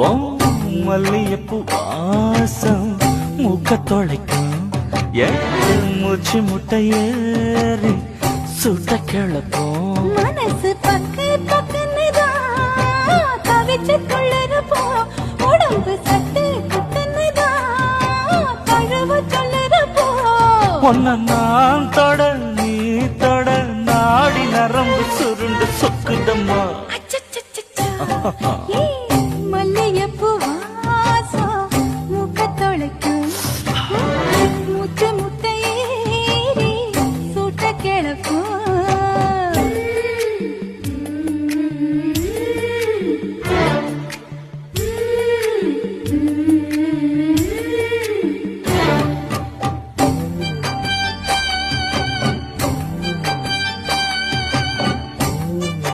மல்லியப்பூ வாசம் மூக்க தொலைக்கும் மூச்சு முட்டை ஏறி சுட்ட கிளப்போம் மனசு பக்கு பக்குன்னுதான் தவிச்சு கொள்ளுறப்போ உடம்பு சத்து குத்துன்னுதான் கழுவு சொல்லுறப்போ ஒன்ன நான் தொட நீ தொட நாடி நரம்பு சுருண்டு சொக்குதம்மா அச்சச்சச்சச்சோ